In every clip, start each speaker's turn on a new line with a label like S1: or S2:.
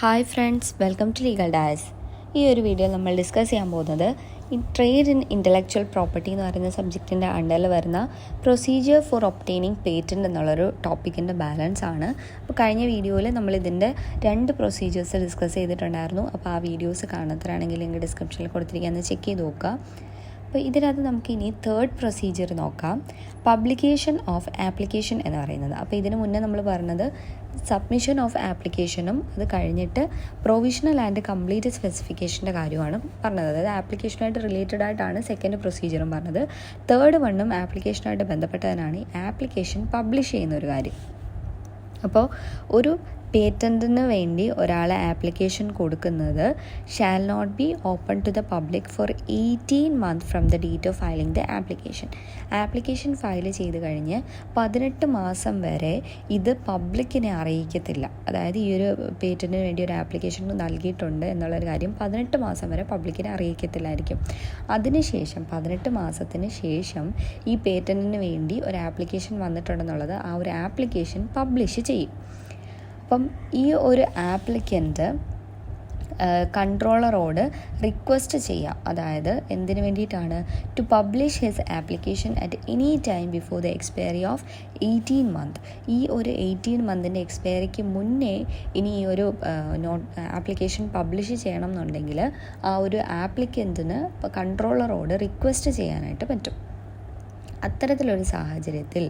S1: Hi friends, welcome to legal Dias. ഈ ഒരു video നമ്മൾ ഡിസ്കസ് ചെയ്യാൻ പോകുന്നത് ട്രേഡ് ഇൻ ഇൻ്റലക്ച്വൽ പ്രോപ്പർട്ടി എന്ന് പറയുന്ന സബ്ജക്റ്റിൻ്റെ അണ്ടറിൽ വരുന്ന പ്രൊസീജിയർ ഫോർ ഒബ്റ്റെയിനിങ് പേറ്റൻറ്റ് എന്നുള്ളൊരു ടോപ്പിക്കിൻ്റെ ബാലൻസ് ആണ്. അപ്പോൾ കഴിഞ്ഞ വീഡിയോയിൽ നമ്മൾ ഇതിൻ്റെ 2 പ്രൊസീജിയേഴ്സ് ഡിസ്കസ് ചെയ്തിട്ടുണ്ടായിരുന്നു. അപ്പോൾ ആ വീഡിയോസ് കാണാത്തവരാണെങ്കിൽ ലിങ്ക് ഡിസ്ക്രിപ്ഷനിൽ കൊടുത്തിരിക്കുന്നത് ചെക്ക് ചെയ്ത് നോക്കുക. അപ്പോൾ ഇതിനകത്ത് നമുക്ക് ഇനി 3rd പ്രൊസീജിയർ നോക്കാം, പബ്ലിക്കേഷൻ ഓഫ് ആപ്ലിക്കേഷൻ എന്ന് പറയുന്നത്. അപ്പോൾ ഇതിന് മുന്നേ നമ്മൾ പറഞ്ഞത് സബ്മിഷൻ ഓഫ് ആപ്ലിക്കേഷനും അത് കഴിഞ്ഞിട്ട് പ്രൊവിഷണൽ ആൻഡ് കംപ്ലീറ്റ് സ്പെസിഫിക്കേഷൻ്റെ കാര്യമാണ് പറഞ്ഞത്. അതായത് ആപ്ലിക്കേഷനായിട്ട് റിലേറ്റഡ് ആയിട്ടാണ് സെക്കൻഡ് പ്രൊസീജിയറും പറഞ്ഞത്. 3rd വണ്ണും ആപ്ലിക്കേഷനായിട്ട് ബന്ധപ്പെട്ടതിനാണ് ഈ ആപ്ലിക്കേഷൻ പബ്ലിഷ് ചെയ്യുന്ന ഒരു കാര്യം. അപ്പോൾ ഒരു പേറ്റൻറ്റിന് വേണ്ടി ഒരാൾ ആപ്ലിക്കേഷൻ കൊടുക്കുന്നത് shall not be open to the public for 18 months from the date of filing the application. Application file ചെയ്ത് കഴിഞ്ഞ് 18 മാസം വരെ ഇത് പബ്ലിക്കിനെ അറിയിക്കത്തില്ല. അതായത് ഈ ഒരു പേറ്റൻറ്റിന് വേണ്ടി ഒരു ആപ്ലിക്കേഷൻ നൽകിയിട്ടുണ്ട് എന്നുള്ളൊരു കാര്യം 18 മാസം വരെ പബ്ലിക്കിനെ അറിയിക്കത്തില്ലായിരിക്കും. അതിനുശേഷം 18 മാസത്തിന് ശേഷം ഈ പേറ്റൻറ്റിന് വേണ്ടി ഒരു ആപ്ലിക്കേഷൻ വന്നിട്ടുണ്ടെന്നുള്ളത് ആ ഒരു ആപ്ലിക്കേഷൻ പബ്ലിഷ് ചെയ്യും. അപ്പം ഈ ഒരു ആപ്ലിക്കൻ്റ് കൺട്രോളറോട് റിക്വസ്റ്റ് ചെയ്യാം. അതായത് എന്തിനു വേണ്ടിയിട്ടാണ്? To publish his application at any time before the expiry of 18 months. ഈ ഒരു 18 months എക്സ്പയറിക്ക് മുന്നേ ഇനി ഈ ഒരു ആപ്ലിക്കേഷൻ പബ്ലിഷ് ചെയ്യണം എന്നുണ്ടെങ്കിൽ ആ ഒരു ആപ്ലിക്കൻറ്റിന് കൺട്രോളറോട് റിക്വസ്റ്റ് ചെയ്യാനായിട്ട് പറ്റും. അത്തരത്തിലൊരു സാഹചര്യത്തിൽ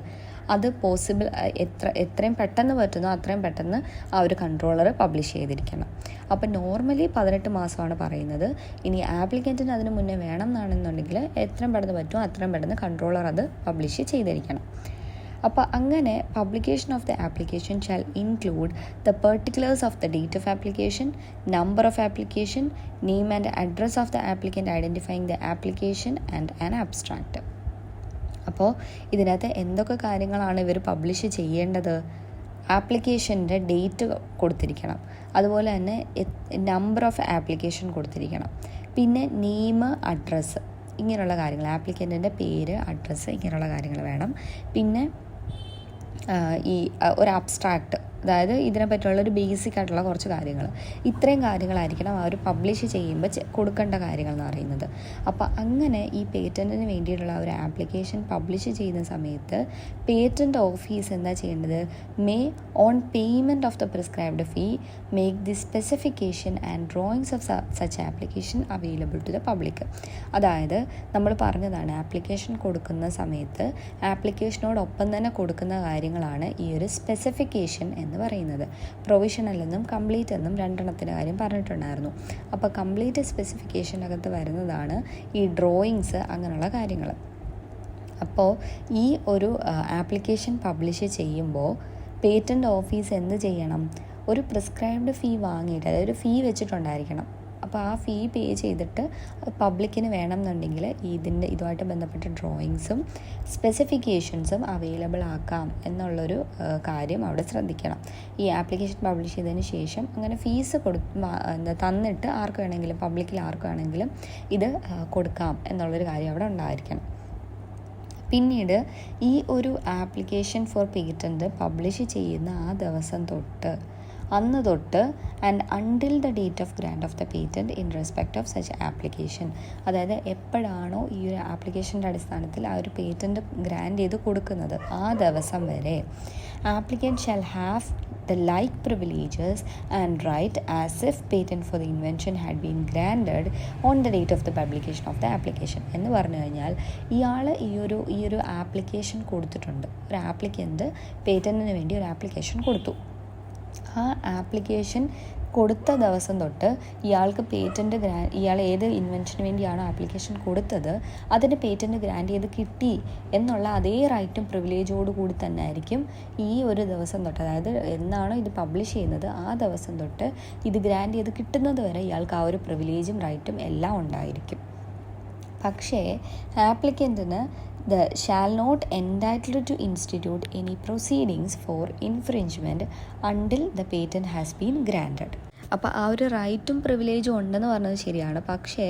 S1: അത് പോസിബിൾ എത്രയും പെട്ടെന്ന് പറ്റുന്നോ അത്രയും പെട്ടെന്ന് ആ ഒരു കൺട്രോളർ പബ്ലിഷ് ചെയ്തിരിക്കണം. അപ്പോൾ നോർമലി 18 മാസമാണ് പറയുന്നത്. ഇനി ആപ്ലിക്കൻറ്റിന് അതിന് മുന്നേ വേണം എന്നാണെന്നുണ്ടെങ്കിൽ എത്രയും പെട്ടെന്ന് പറ്റുമോ അത്രയും പെട്ടെന്ന് കൺട്രോളർ അത് പബ്ലിഷ് ചെയ്തിരിക്കണം. അപ്പോൾ അങ്ങനെ publication of the application shall include the particulars of the date of application, number of application, name and address of the applicant identifying the application and an abstract. അപ്പോൾ ഇതിനകത്ത് എന്തൊക്കെ കാര്യങ്ങളാണ് ഇവർ പബ്ലിഷ് ചെയ്യേണ്ടത്? ആപ്ലിക്കേഷൻ്റെ ഡേറ്റ് കൊടുത്തിരിക്കണം, അതുപോലെ തന്നെ നമ്പർ ഓഫ് ആപ്ലിക്കേഷൻ കൊടുത്തിരിക്കണം, പിന്നെ നെയിം, അഡ്രസ്സ്, ഇങ്ങനെയുള്ള കാര്യങ്ങൾ, ആപ്ലിക്കൻറ്റിൻ്റെ പേര്, അഡ്രസ്സ്, ഇങ്ങനെയുള്ള കാര്യങ്ങൾ വേണം. പിന്നെ ഈ ഒരു അബ്സ്ട്രാക്റ്റ്, അതായത് ഇതിനെ പറ്റിയുള്ളൊരു ബേസിക് ആയിട്ടുള്ള കുറച്ച് കാര്യങ്ങൾ, ഇത്രയും കാര്യങ്ങളായിരിക്കണം അവർ പബ്ലിഷ് ചെയ്യുമ്പോൾ കൊടുക്കേണ്ട കാര്യങ്ങൾ എന്ന് പറയുന്നത്. അപ്പോൾ അങ്ങനെ ഈ പേറ്റൻറ്റിന് വേണ്ടിയിട്ടുള്ള ഒരു ആപ്ലിക്കേഷൻ പബ്ലിഷ് ചെയ്യുന്ന സമയത്ത് പേറ്റൻറ്റ് ഓഫീസ് എന്താ ചെയ്യേണ്ടത്? On payment of the prescribed fee make the specification and drawings of such application available to the public. അതായത് നമ്മൾ പറഞ്ഞതാണ്, ആപ്ലിക്കേഷൻ കൊടുക്കുന്ന സമയത്ത് ആപ്ലിക്കേഷനോടൊപ്പം തന്നെ കൊടുക്കുന്ന കാര്യങ്ങളാണ് ഈ ഒരു സ്പെസിഫിക്കേഷൻ എന്ന് പറയുന്നത്. പ്രൊവിഷണൽ എന്നും കംപ്ലീറ്റ് എന്നും 2 കാര്യം പറഞ്ഞിട്ടുണ്ടായിരുന്നു. അപ്പോൾ കംപ്ലീറ്റ് സ്പെസിഫിക്കേഷനകത്ത് വരുന്നതാണ് ഈ ഡ്രോയിങ്സ്, അങ്ങനെയുള്ള കാര്യങ്ങൾ. അപ്പോൾ ഈ ഒരു ആപ്ലിക്കേഷൻ പബ്ലിഷ് ചെയ്യുമ്പോൾ പേറ്റൻറ്റ് ഓഫീസ് എന്ത് ചെയ്യണം? ഒരു പ്രിസ്ക്രൈബ്ഡ് ഫീ വാങ്ങിയിട്ട്, അതായത് ഒരു ഫീ വെച്ചിട്ടുണ്ടായിരിക്കണം. അപ്പോൾ ആ ഫീ പേ ചെയ്തിട്ട് പബ്ലിക്കിന് വേണം എന്നുണ്ടെങ്കിൽ ഇതുമായിട്ട് ബന്ധപ്പെട്ട ഡ്രോയിങ്സും സ്പെസിഫിക്കേഷൻസും അവൈലബിൾ ആക്കാം എന്നുള്ളൊരു കാര്യം അവിടെ ശ്രദ്ധിക്കണം. ഈ ആപ്ലിക്കേഷൻ പബ്ലിഷ് ചെയ്തതിന് ശേഷം അങ്ങനെ ഫീസ് തന്നിട്ട് ആർക്ക് വേണമെങ്കിലും, പബ്ലിക്കിൽ ആർക്ക് വേണമെങ്കിലും ഇത് കൊടുക്കാം എന്നുള്ളൊരു കാര്യം അവിടെ ഉണ്ടായിരിക്കണം. പിന്നീട് ഈ ഒരു ആപ്ലിക്കേഷൻ ഫോർ പേറ്റൻറ്റ് പബ്ലിഷ് ചെയ്യുന്ന ആ ദിവസം തൊട്ട്, അന്ന് തൊട്ട് and until the date of grand of the patent in respect of such application, അതായത് എപ്പോഴാണോ ഈ ഒരു ആപ്ലിക്കേഷൻ്റെ അടിസ്ഥാനത്തിൽ ആ ഒരു പേറ്റൻറ്റ് ഗ്രാൻഡ് ചെയ്ത് കൊടുക്കുന്നത് ആ ദിവസം വരെ applicant shall have the like privileges and right as if patent for the invention had been granted on the date of the publication of the application. എന്ന് പറഞ്ഞു കഴിഞ്ഞാൽ ഇയാൾ ഈ ഒരു ആപ്ലിക്കേഷൻ കൊടുത്തിട്ടുണ്ട്. ഒരു ആപ്ലിക്കൻ്റ് പേറ്റൻറ്റിന് വേണ്ടി ഒരു ആപ്ലിക്കേഷൻ കൊടുത്തു. ആ ആപ്ലിക്കേഷൻ കൊടുത്ത ദിവസം തൊട്ട് ഇയാൾക്ക് പേറ്റൻറ്റ് ഇയാൾ ഏത് ഇൻവെൻഷന് വേണ്ടിയാണോ ആപ്ലിക്കേഷൻ കൊടുത്തത് അതിന് പേറ്റൻറ്റ് ഗ്രാൻഡ് ചെയ്ത് കിട്ടി എന്നുള്ള അതേ റൈറ്റും പ്രിവിലേജോട് കൂടി തന്നെ ആയിരിക്കും ഈ ഒരു ദിവസം തൊട്ട്, അതായത് എന്നാണോ ഇത് പബ്ലിഷ് ചെയ്യുന്നത് ആ ദിവസം തൊട്ട് ഇത് ഗ്രാൻഡ് ചെയ്ത് കിട്ടുന്നത് വരെ ഇയാൾക്ക് ആ ഒരു പ്രിവിലേജും റൈറ്റും എല്ലാം ഉണ്ടായിരിക്കും. പക്ഷേ ആപ്ലിക്കൻറ്റിന് shall not entitled to institute any proceedings for infringement until the patent has been granted. അപ്പോൾ ആ ഒരു റൈറ്റും പ്രിവിലേജും ഉണ്ടെന്ന് പറഞ്ഞത് ശരിയാണ്. പക്ഷേ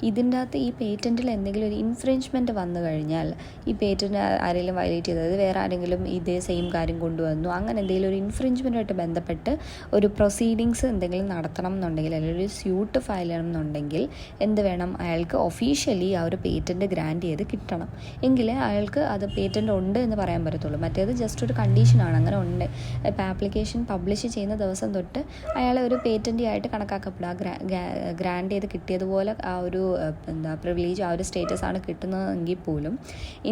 S1: ഇതിൻ്റെ അകത്ത് ഈ പേറ്റൻറ്റിൽ എന്തെങ്കിലും ഒരു ഇൻഫ്രിഞ്ച്മെൻറ്റ് വന്നു കഴിഞ്ഞാൽ, ഈ പേറ്റൻറ്റ് ആരെങ്കിലും വയലേറ്റ് ചെയ്തത് വേറെ ആരെങ്കിലും ഇതേ സെയിം കാര്യം കൊണ്ടുവന്നു, അങ്ങനെ എന്തെങ്കിലും ഒരു ഇൻഫ്രിഞ്ച്മെൻറ്റുമായിട്ട് ബന്ധപ്പെട്ട് ഒരു പ്രൊസീഡിങ്സ് എന്തെങ്കിലും നടത്തണം എന്നുണ്ടെങ്കിൽ, അല്ലെങ്കിൽ ഒരു സ്യൂട്ട് ഫയൽ ചെയ്യണം എന്നുണ്ടെങ്കിൽ എന്ത് വേണം, അയാൾക്ക് ഒഫീഷ്യലി ആ ഒരു പേറ്റൻറ്റ് ഗ്രാൻറ്റ് ചെയ്ത് കിട്ടണം. എങ്കിലേ അയാൾക്ക് അത് പേറ്റൻറ്റ് ഉണ്ട് എന്ന് പറയാൻ പറ്റത്തുള്ളൂ. മറ്റേത് ജസ്റ്റ് ഒരു കണ്ടീഷനാണ്. അങ്ങനെ ഉണ്ട്, ഇപ്പോൾ ആപ്ലിക്കേഷൻ പബ്ലിഷ് ചെയ്യുന്ന ദിവസം തൊട്ട് അയാളെ ഒരു പേറ്റൻ്റ് ആയിട്ട് കണക്കാക്കപ്പെടുക. ഗ്രാൻഡ് ചെയ്ത് കിട്ടിയതുപോലെ ആ ഒരു പ്രിവിലേജ്, ആ ഒരു സ്റ്റേറ്റസ് ആണ് കിട്ടുന്നതെങ്കിൽ പോലും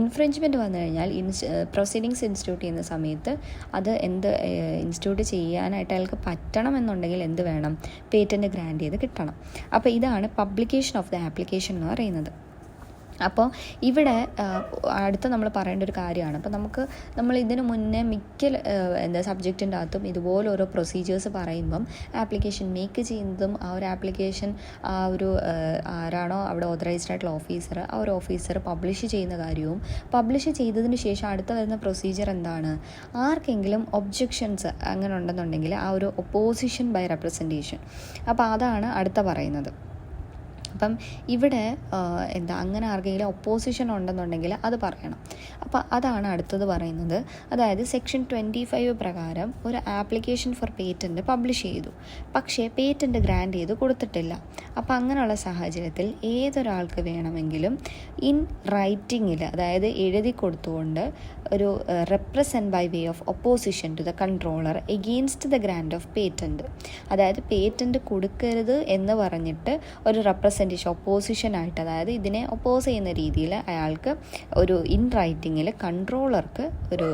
S1: ഇൻഫ്രിഞ്ച്മെൻറ്റ് വന്നു കഴിഞ്ഞാൽ പ്രൊസീഡിങ്സ് ഇൻസ്റ്റിറ്റ്യൂട്ട് ചെയ്യുന്ന സമയത്ത് അത് ഇൻസ്റ്റിറ്റ്യൂട്ട് ചെയ്യാനായിട്ട് അയാൾക്ക് പറ്റണം എന്നുണ്ടെങ്കിൽ എന്ത് വേണം, പേറ്റൻറ്റ് ഗ്രാൻഡ് ചെയ്ത് കിട്ടണം. അപ്പോൾ ഇതാണ് പബ്ലിക്കേഷൻ ഓഫ് ദ ആപ്ലിക്കേഷൻ എന്ന് പറയുന്നത്. അപ്പോൾ ഇവിടെ അടുത്ത നമ്മൾ പറയേണ്ട ഒരു കാര്യമാണ്. അപ്പോൾ നമ്മൾ ഇതിന് മുന്നേ മിക്ക സബ്ജക്റ്റിൻ്റെ അകത്തും ഇതുപോലെ ഓരോ പ്രൊസീജിയേഴ്സ് പറയുമ്പം ആപ്ലിക്കേഷൻ മേക്ക് ചെയ്യുന്നതും ആ ഒരു ആപ്ലിക്കേഷൻ ആ ഒരു ആരാണോ അവിടെ ഓതറൈസ്ഡ് ആയിട്ടുള്ള ഓഫീസർ, ആ ഒരു ഓഫീസർ പബ്ലിഷ് ചെയ്യുന്ന കാര്യവും, പബ്ലിഷ് ചെയ്തതിന് ശേഷം അടുത്ത വരുന്ന പ്രൊസീജിയർ എന്താണ്, ആർക്കെങ്കിലും ഒബ്ജെക്ഷൻസ് അങ്ങനെ ഉണ്ടെന്നുണ്ടെങ്കിൽ ആ ഒരു ഒപ്പോസിഷൻ ബൈ റെപ്രസെൻറ്റേഷൻ. അപ്പോൾ അതാണ് അടുത്ത പറയുന്നത്. അപ്പം ഇവിടെ അങ്ങനെ ആർക്കെങ്കിലും ഒപ്പോസിഷൻ ഉണ്ടെന്നുണ്ടെങ്കിൽ അത് പറയണം. അപ്പോൾ അതാണ് അടുത്തത് പറയുന്നത്. അതായത് സെക്ഷൻ 25 പ്രകാരം ഒരു ആപ്ലിക്കേഷൻ ഫോർ പേറ്റൻറ്റ് പബ്ലിഷ് ചെയ്തു, പക്ഷേ പേറ്റൻറ്റ് ഗ്രാൻഡ് ചെയ്ത് കൊടുത്തിട്ടില്ല. അപ്പോൾ അങ്ങനെയുള്ള സാഹചര്യത്തിൽ ഏതൊരാൾക്ക് വേണമെങ്കിലും ഇൻ റൈറ്റിങ്ങിൽ, അതായത് എഴുതി കൊടുത്തുകൊണ്ട് ഒരു represent by way of opposition to the controller against the grant of patent, അതായത് പേറ്റൻറ്റ് കൊടുക്കരുത് എന്ന് പറഞ്ഞിട്ട് ഒരു ഒപ്പോസിഷനായിട്ട്, അതായത് ഇതിനെ ഒപ്പോസ് ചെയ്യുന്ന രീതിയിൽ അയാൾക്ക് ഒരു ഇൻ റൈറ്റിങ്ങിൽ കൺട്രോളർക്ക് ഒരു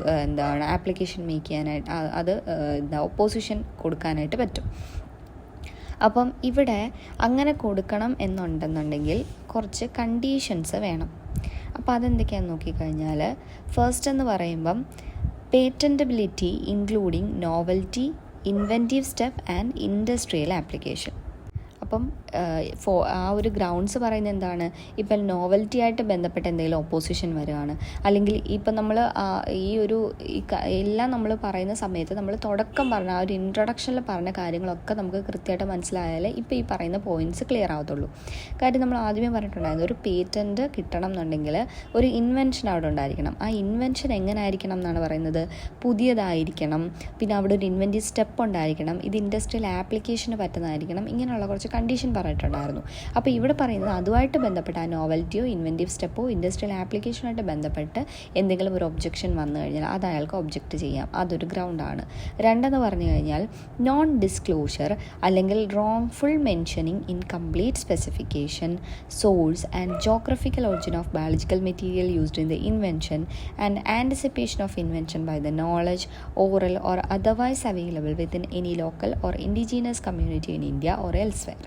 S1: ആപ്ലിക്കേഷൻ മേക്ക് ചെയ്യാനായിട്ട് അത് ഒപ്പോസിഷൻ കൊടുക്കാനായിട്ട് പറ്റും. അപ്പം ഇവിടെ അങ്ങനെ കൊടുക്കണം എന്നുണ്ടെന്നുണ്ടെങ്കിൽ കുറച്ച് കണ്ടീഷൻസ് വേണം. അപ്പോൾ അതെന്തൊക്കെയാണെന്ന് നോക്കിക്കഴിഞ്ഞാൽ, ഫസ്റ്റ് എന്ന് പറയുമ്പം patentability including novelty, inventive step and industrial application. അപ്പം ആ ഒരു ഗ്രൗണ്ട്സ് പറയുന്നത് എന്താണ്, ഇപ്പം നോവൽറ്റി ആയിട്ട് ബന്ധപ്പെട്ട് എന്തെങ്കിലും ഒപ്പോസിഷൻ വരികയാണ്, അല്ലെങ്കിൽ ഇപ്പം നമ്മൾ എല്ലാം നമ്മൾ പറയുന്ന സമയത്ത് നമ്മൾ തുടക്കം പറഞ്ഞ ആ ഒരു ഇൻട്രൊഡക്ഷനിൽ പറഞ്ഞ കാര്യങ്ങളൊക്കെ നമുക്ക് കൃത്യമായിട്ട് മനസ്സിലായാലേ ഇപ്പോൾ ഈ പറയുന്ന പോയിൻറ്റ്സ് ക്ലിയർ ആവത്തുള്ളൂ. കാര്യം നമ്മൾ ആദ്യമേ പറഞ്ഞിട്ടുണ്ടായിരുന്നു, ഒരു പേറ്റൻറ്റ് കിട്ടണം എന്നുണ്ടെങ്കിൽ ഒരു ഇൻവെൻഷൻ അവിടെ ഉണ്ടായിരിക്കണം. ആ ഇൻവെൻഷൻ എങ്ങനെ ആയിരിക്കണം എന്നാണ് പറയുന്നത്, പുതിയതായിരിക്കണം, പിന്നെ അവിടെ ഒരു ഇൻവെൻറ്റീവ് സ്റ്റെപ്പ് ഉണ്ടായിരിക്കണം, ഇത് ഇൻഡസ്ട്രിയൽ ആപ്ലിക്കേഷന് പറ്റുന്നതായിരിക്കണം, ഇങ്ങനെയുള്ള കുറച്ച് കണ്ടീഷൻ പറഞ്ഞിട്ടുണ്ടായിരുന്നു. അപ്പോൾ ഇവിടെ പറയുന്നത് അതുമായിട്ട് ബന്ധപ്പെട്ട് ആ നോവൽറ്റിയോ ഇൻവെൻറ്റീവ് സ്റ്റെപ്പോ ഇൻഡസ്ട്രിയൽ ആപ്ലിക്കേഷനായിട്ട് ബന്ധപ്പെട്ട് എന്തെങ്കിലും ഒരു ഒബ്ജെക്ഷൻ വന്നു കഴിഞ്ഞാൽ അത് അയാൾക്ക് ഒബ്ജക്റ്റ് ചെയ്യാം, അതൊരു ഗ്രൗണ്ടാണ്. രണ്ടെന്ന് പറഞ്ഞു കഴിഞ്ഞാൽ നോൺ ഡിസ്ക്ലോഷർ അല്ലെങ്കിൽ wrongful mentioning in complete specification, source and geographical origin of biological material used in the invention and anticipation of invention by the knowledge oral or otherwise available within any local or indigenous community in India or elsewhere.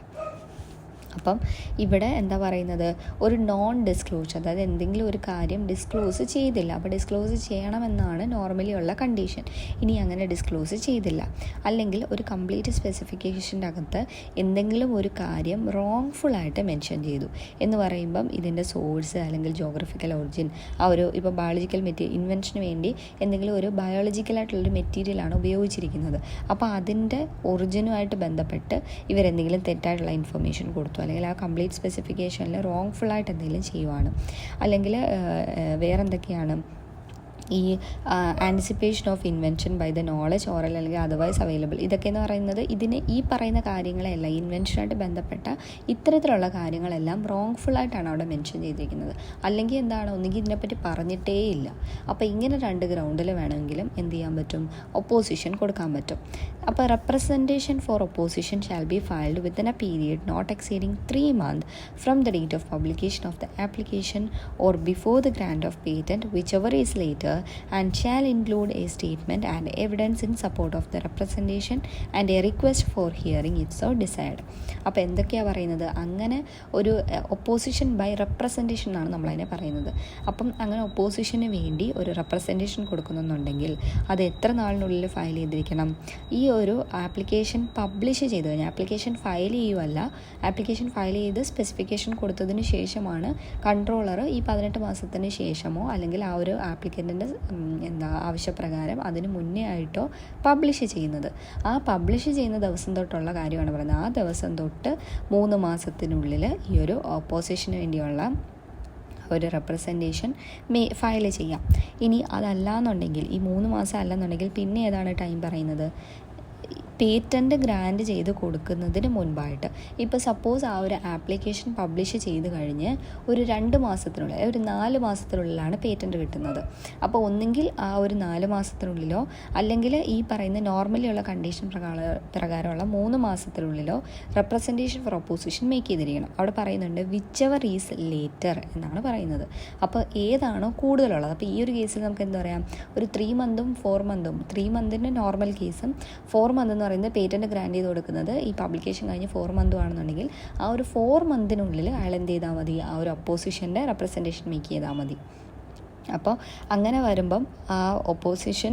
S1: അപ്പം ഇവിടെ എന്താ പറയുന്നത്, ഒരു non disclosure, അതായത് എന്തെങ്കിലും ഒരു കാര്യം disclose ചെയ്തില്ല, അപ്പോൾ ഡിസ്ക്ലോസ് ചെയ്യണമെന്നാണ് നോർമലി ഉള്ള കണ്ടീഷൻ. ഇനി അങ്ങനെ ഡിസ്ക്ലോസ് ചെയ്തില്ല, അല്ലെങ്കിൽ ഒരു കംപ്ലീറ്റ് സ്പെസിഫിക്കേഷൻ്റെ അകത്ത് എന്തെങ്കിലും ഒരു കാര്യം റോങ്ഫുള്ളായിട്ട് മെൻഷൻ ചെയ്തു എന്ന് പറയുമ്പം ഇതിൻ്റെ സോഴ്സ് അല്ലെങ്കിൽ ജോഗ്രഫിക്കൽ ഒറിജിൻ, ആ ഒരു ഇപ്പോൾ ബയോളജിക്കൽ ഇൻവെൻഷന് വേണ്ടി എന്തെങ്കിലും ഒരു ബയോളജിക്കലായിട്ടുള്ളൊരു മെറ്റീരിയലാണ് ഉപയോഗിച്ചിരിക്കുന്നത്, അപ്പോൾ അതിൻ്റെ ഒറിജിനുമായിട്ട് ബന്ധപ്പെട്ട് ഇവരെന്തെങ്കിലും തെറ്റായിട്ടുള്ള ഇൻഫർമേഷൻ കൊടുത്തു, അല്ലെങ്കിൽ ആ കംപ്ലീറ്റ് സ്പെസിഫിക്കേഷനിൽ റോങ്ഫുള്ളായിട്ട് എന്തെങ്കിലും ചെയ്യുവാണ്, അല്ലെങ്കിൽ വേറെന്തൊക്കെയാണ് ഈ anticipation of invention by the knowledge oral അല്ലെങ്കിൽ അതർവൈസ് അവൈലബിൾ, ഇതൊക്കെ എന്ന് പറയുന്നത് ഈ പറയുന്ന കാര്യങ്ങളെല്ലാം ഇൻവെൻഷനായിട്ട് ബന്ധപ്പെട്ട ഇത്തരത്തിലുള്ള കാര്യങ്ങളെല്ലാം റോങ്ഫുള്ളായിട്ടാണ് അവിടെ മെൻഷൻ ചെയ്തിരിക്കുന്നത്, അല്ലെങ്കിൽ എന്താണ്, ഒന്നുകിൽ ഇതിനെപ്പറ്റി പറഞ്ഞിട്ടേ ഇല്ല. അപ്പോൾ ഇങ്ങനെ രണ്ട് ഗ്രൗണ്ടിൽ വേണമെങ്കിലും എന്ത് ചെയ്യാൻ പറ്റും, ഒപ്പോസിഷൻ കൊടുക്കാൻ പറ്റും. അപ്പോൾ representation for opposition shall be filed within a period not exceeding 3 months from the date of publication of the application or before the grant of patent whichever is later, and shall include a statement and evidence in support of the representation and a request for hearing it so desired. അപ്പോൾ എന്തൊക്കെയാണ് പറയുന്നത്, അങ്ങനെ ഒരു opposition by representation എന്നാണ് നമ്മളതിനെ പറയുന്നത്. അപ്പം അങ്ങനെ ഒപ്പോസിഷന് വേണ്ടി ഒരു റെപ്രസെൻറ്റേഷൻ കൊടുക്കുന്നുണ്ടെങ്കിൽ അത് എത്ര നാളിനുള്ളിൽ ഫയൽ ചെയ്തിരിക്കണം, ഈ ഒരു ആപ്ലിക്കേഷൻ പബ്ലിഷ് ചെയ്ത് കഴിഞ്ഞാൽ, ആപ്ലിക്കേഷൻ ഫയൽ ചെയ്യുമല്ല, ആപ്ലിക്കേഷൻ ഫയൽ ചെയ്ത് സ്പെസിഫിക്കേഷൻ കൊടുത്തതിന് ശേഷമാണ് കൺട്രോളർ ഈ 18 മാസത്തിന് ശേഷമോ അല്ലെങ്കിൽ ആ ഒരു ആപ്ലിക്കൻറ്റിൻ്റെ പേറ്റൻറ്റിൻ്റെ ആവശ്യപ്രകാരം അതിന് മുന്നേ ആയിട്ടോ പബ്ലിഷ് ചെയ്യുന്നത്. ആ പബ്ലിഷ് ചെയ്യുന്ന ദിവസം തൊട്ടുള്ള കാര്യമാണ് പറയുന്നത്. ആ ദിവസം തൊട്ട് 3 മാസത്തിനുള്ളിൽ ഈ ഒരു ഓപ്പോസിഷന് വേണ്ടിയുള്ള ഒരു റെപ്രസെൻറ്റേഷൻ ഫയൽ ചെയ്യാം. ഇനി അതല്ലാന്നുണ്ടെങ്കിൽ ഈ 3 മാസം അല്ലെന്നുണ്ടെങ്കിൽ പിന്നെ ഏതാണ് ടൈം പറയുന്നത്? പേറ്റൻറ്റ് ഗ്രാൻഡ് ചെയ്ത് കൊടുക്കുന്നതിന് മുൻപായിട്ട്. ഇപ്പോൾ സപ്പോസ് ആ ഒരു ആപ്ലിക്കേഷൻ പബ്ലിഷ് ചെയ്ത് കഴിഞ്ഞ് ഒരു 2 മാസത്തിനുള്ളിൽ, ഒരു 4 മാസത്തിനുള്ളിലാണ് പേറ്റൻറ്റ് കിട്ടുന്നത്. അപ്പോൾ ഒന്നെങ്കിൽ ആ ഒരു 4 മാസത്തിനുള്ളിലോ അല്ലെങ്കിൽ ഈ പറയുന്ന നോർമലി ഉള്ള കണ്ടീഷൻ പ്രകാരമുള്ള 3 മാസത്തിനുള്ളിലോ റെപ്രസെൻറ്റേഷൻ ഫോർ ഒപ്പോസിഷൻ മേക്ക് ചെയ്തിരിക്കണം. അവിടെ പറയുന്നുണ്ട് വിച്ച് എവർ ഈസ് ലേറ്റർ എന്നാണ് പറയുന്നത്. അപ്പോൾ ഏതാണോ കൂടുതലുള്ളത്. അപ്പോൾ ഈ ഒരു കേസിൽ നമുക്ക് എന്താ പറയാം, ഒരു 3 മന്തും 4 മന്തും, 3 മന്തിൻ്റെ നോർമൽ കേസും 4 മന്ത് എന്ന് പറയുന്നത് പേറ്റൻറ്റ് ഗ്രാൻഡ് ചെയ്ത് കൊടുക്കുന്നത് ഈ പബ്ലിക്കേഷൻ കഴിഞ്ഞ് 4 മന്തും ആണെന്നുണ്ടെങ്കിൽ ആ ഒരു 4 മന്തിനുള്ളിൽ അയാൾ എന്ത് ചെയ്താൽ മതി, ആ ഒരു ഒപ്പോസിഷൻ്റെ റെപ്രസെൻറ്റേഷൻ മേക്ക് ചെയ്താൽ മതി. അപ്പോൾ അങ്ങനെ വരുമ്പം ആ ഒപ്പോസിഷൻ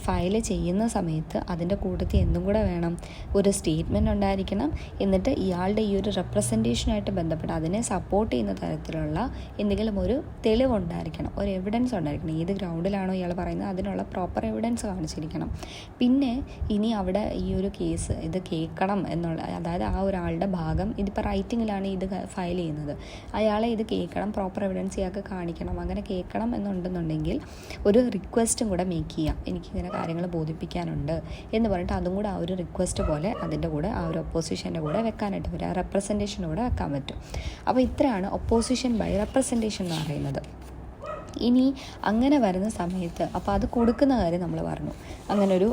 S1: ഫയൽ ചെയ്യുന്ന സമയത്ത് അതിൻ്റെ കൂട്ടത്തിൽ എന്തും കൂടെ വേണം, ഒരു സ്റ്റേറ്റ്മെൻറ്റ് ഉണ്ടായിരിക്കണം. എന്നിട്ട് ഇയാളുടെ ഈ ഒരു റെപ്രസെൻറ്റേഷനായിട്ട് ബന്ധപ്പെട്ട് അതിനെ സപ്പോർട്ട് ചെയ്യുന്ന തരത്തിലുള്ള എന്തെങ്കിലും ഒരു തെളിവുണ്ടായിരിക്കണം, ഒരു എവിഡൻസ് ഉണ്ടായിരിക്കണം. ഏത് ഗ്രൗണ്ടിലാണോ ഇയാൾ പറയുന്നത് അതിനുള്ള പ്രോപ്പർ എവിഡൻസ് കാണിച്ചിരിക്കണം. പിന്നെ ഇനി അവിടെ ഈ ഒരു കേസ് ഇത് കേൾക്കണം എന്നുള്ള, അതായത് ആ ഒരാളുടെ ഭാഗം, ഇതിപ്പോൾ റൈറ്റിങ്ങിലാണ് ഇത് ഫയൽ ചെയ്യുന്നത്, അയാളെ ഇത് കേൾക്കണം, പ്രോപ്പർ എവിഡൻസ് ഇയാൾക്ക് കാണിക്കണം. അങ്ങനെ കേൾക്കണം എന്നുണ്ടെന്നുണ്ടെങ്കിൽ ഒരു റിക്വസ്റ്റും കൂടെ മേക്ക് ചെയ്യാം. എനിക്കിങ്ങനെ കാര്യങ്ങൾ ബോധിപ്പിക്കാനുണ്ട് എന്ന് പറഞ്ഞിട്ട് അതും കൂടെ ആ ഒരു റിക്വസ്റ്റ് പോലെ അതിൻ്റെ കൂടെ ആ ഒരു ഒപ്പോസിഷൻ്റെ കൂടെ വെക്കാനായിട്ട് പറ്റും, ആ റെപ്രസെൻറ്റേഷൻ്റെ കൂടെ വെക്കാൻ പറ്റും. അപ്പോൾ ഇത്രയാണ് ഒപ്പോസിഷൻ ബൈ റെപ്രസെൻറ്റേഷൻ എന്ന് പറയുന്നത്. ഇനി അങ്ങനെ വരുന്ന സമയത്ത് അപ്പോൾ അത് കൊടുക്കുന്ന കാര്യം നമ്മൾ പറഞ്ഞു, അങ്ങനെ ഒരു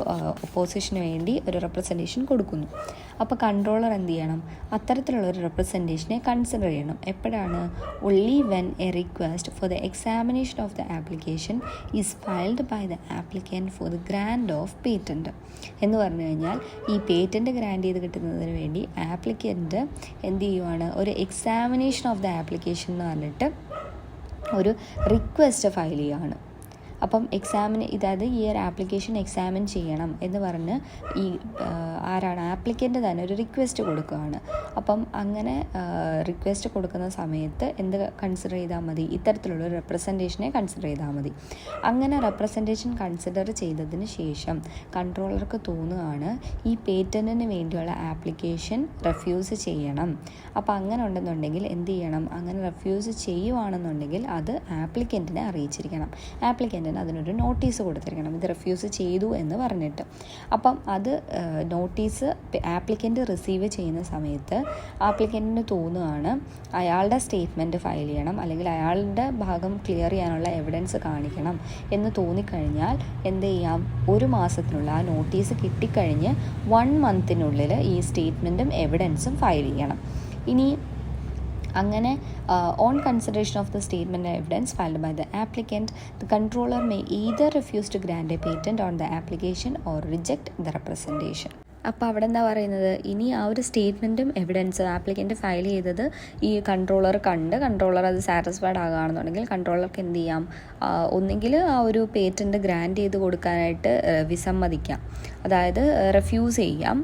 S1: ഒപ്പോസിഷന് വേണ്ടി ഒരു റെപ്രസെൻറ്റേഷൻ കൊടുക്കുന്നു. അപ്പോൾ കൺട്രോളർ എന്ത് ചെയ്യണം, അത്തരത്തിലുള്ള ഒരു റെപ്രസെൻറ്റേഷനെ കൺസിഡർ ചെയ്യണം. എപ്പോഴാണ്? only when a request for the examination of the application is filed by the applicant for the grant of patent. എന്ന് പറഞ്ഞു കഴിഞ്ഞാൽ ഈ പേറ്റൻറ്റ് ഗ്രാൻഡ് ചെയ്ത് കിട്ടുന്നതിന് വേണ്ടി ആപ്ലിക്കൻ്റ് എന്ത് ചെയ്യുവാണ്, ഒരു എക്സാമിനേഷൻ ഓഫ് ദ ആപ്ലിക്കേഷൻ എന്ന് പറഞ്ഞിട്ട് ഒരു റിക്വസ്റ്റ് ഫയൽ ചെയ്യുകയാണ്. അപ്പം അതായത് ഈ ഒരു ആപ്ലിക്കേഷൻ എക്സാമിൻ ചെയ്യണം എന്ന് പറഞ്ഞ് ഈ ആരാണ്, ആപ്ലിക്കൻ്റ് തന്നെ ഒരു റിക്വസ്റ്റ് കൊടുക്കുകയാണ്. അപ്പം അങ്ങനെ റിക്വസ്റ്റ് കൊടുക്കുന്ന സമയത്ത് എന്ത് കൺസിഡർ ചെയ്താൽ മതി, ഇത്തരത്തിലുള്ള ഒരു റെപ്രസെൻറ്റേഷനെ കൺസിഡർ ചെയ്താൽ മതി. അങ്ങനെ റെപ്രസെൻറ്റേഷൻ കൺസിഡർ ചെയ്തതിന് ശേഷം കൺട്രോളർക്ക് തോന്നുകയാണ് ഈ പേറ്റൻറ്റിന് വേണ്ടിയുള്ള ആപ്ലിക്കേഷൻ റെഫ്യൂസ് ചെയ്യണം. അപ്പോൾ അങ്ങനെ ഉണ്ടെന്നുണ്ടെങ്കിൽ എന്ത് ചെയ്യണം, അങ്ങനെ റെഫ്യൂസ് ചെയ്യുവാണെന്നുണ്ടെങ്കിൽ അത് ആപ്ലിക്കൻറ്റിനെ അറിയിച്ചിരിക്കണം. ആപ്ലിക്കൻ്റ് അതിനൊരു നോട്ടീസ് കൊടുത്തിരിക്കണം, ഇത് റെഫ്യൂസ് ചെയ്തു എന്ന് പറഞ്ഞിട്ട്. അപ്പം അത് നോട്ടീസ് ആപ്ലിക്കൻ്റ് റിസീവ് ചെയ്യുന്ന സമയത്ത് ആപ്ലിക്കൻറ്റിന് തോന്നുകയാണ് അയാളുടെ സ്റ്റേറ്റ്മെൻറ്റ് ഫയൽ ചെയ്യണം, അല്ലെങ്കിൽ അയാളുടെ ഭാഗം ക്ലിയർ ചെയ്യാനുള്ള എവിഡൻസ് കാണിക്കണം എന്ന് തോന്നിക്കഴിഞ്ഞാൽ എന്ത് ചെയ്യാം, 1 മാസത്തിനുള്ള ആ നോട്ടീസ് കിട്ടിക്കഴിഞ്ഞ് 1 മന്തിനുള്ളിൽ ഈ സ്റ്റേറ്റ്മെൻറ്റും എവിഡൻസും ഫയൽ ചെയ്യണം. ഇനി അങ്ങനെ on consideration of the statement evidence filed by the applicant, the controller may either refuse to grant a patent on the application or reject the representation. അപ്പോൾ അവിടെ എന്താ പറയുന്നത്, ഇനി ആ ഒരു സ്റ്റേറ്റ്മെൻറ്റും എവിഡൻസ് ആപ്ലിക്കൻ്റ് ഫയൽ ചെയ്തത് ഈ കൺട്രോളർ കൺട്രോളർ അത് സാറ്റിസ്ഫൈഡ് ആകുകയാണെന്നുണ്ടെങ്കിൽ കൺട്രോളർക്ക് എന്ത് ചെയ്യാം, ഒന്നെങ്കിൽ ആ ഒരു പേറ്റൻറ്റ് ഗ്രാൻഡ് ചെയ്ത് കൊടുക്കാനായിട്ട് വിസമ്മതിക്കാം, അതായത് റെഫ്യൂസ് ചെയ്യാം,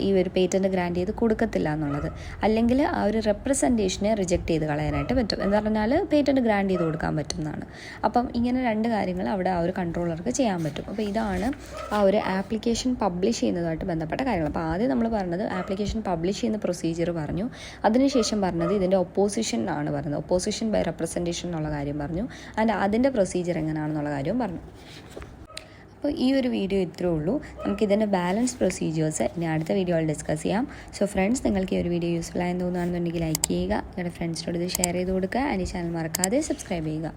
S1: ഈ ഒരു പേറ്റൻറ്റ് ഗ്രാൻഡ് ചെയ്ത് കൊടുക്കത്തില്ല എന്നുള്ളത്. അല്ലെങ്കിൽ ആ ഒരു റെപ്രസെൻറ്റേഷനെ റിജക്റ്റ് ചെയ്ത് കളയാനായിട്ട് പറ്റും. എന്ന് പറഞ്ഞാൽ പേറ്റൻറ്റ് ഗ്രാൻഡ് ചെയ്ത് കൊടുക്കാൻ പറ്റുന്നതാണ്. അപ്പം ഇങ്ങനെ 2 കാര്യങ്ങൾ അവിടെ ആ ഒരു കൺട്രോളർക്ക് ചെയ്യാൻ പറ്റും. അപ്പോൾ ഇതാണ് ആ ഒരു ആപ്ലിക്കേഷൻ പബ്ലിഷ് ചെയ്യുന്നതുമായിട്ട് ബന്ധപ്പെട്ട കാര്യങ്ങൾ. അപ്പോൾ ആദ്യം നമ്മൾ പറഞ്ഞത് ആപ്ലിക്കേഷൻ പബ്ലിഷ് ചെയ്യുന്ന പ്രൊസീജിയർ പറഞ്ഞു, അതിനുശേഷം പറഞ്ഞത് ഇതിൻ്റെ ഒപ്പോസിഷൻ ആണ് പറഞ്ഞത്, ഒപ്പോസിഷൻ ബൈ റെപ്രസെൻറ്റേഷൻ എന്നുള്ള കാര്യം പറഞ്ഞു, ആൻഡ് അതിൻ്റെ പ്രൊസീജിയർ എങ്ങനെയാണെന്നുള്ള കാര്യവും പറഞ്ഞു. അപ്പോൾ ഈ ഒരു വീഡിയോ ഇത്രേ ഉള്ളൂ. നമുക്കിതിൻ്റെ ബാലൻസ് പ്രൊസീജിയേഴ്സ് ഇനി അടുത്ത വീഡിയോയിൽ ഡിസ്കസ് ചെയ്യാം. സോ ഫ്രണ്ട്സ്, നിങ്ങൾക്ക് ഈ ഒരു വീഡിയോ യൂസ്ഫുൾ ആയെന്ന് തോന്നുകയാണെന്നുണ്ടെങ്കിൽ ലൈക്ക് ചെയ്യുക, നിങ്ങളുടെ ഫ്രണ്ട്സിനോട് ഇത് ഷെയർ ചെയ്ത് കൊടുക്കുക, ആൻഡ് ഈ ചാനൽ മറക്കാതെ സബ്സ്ക്രൈബ് ചെയ്യുക.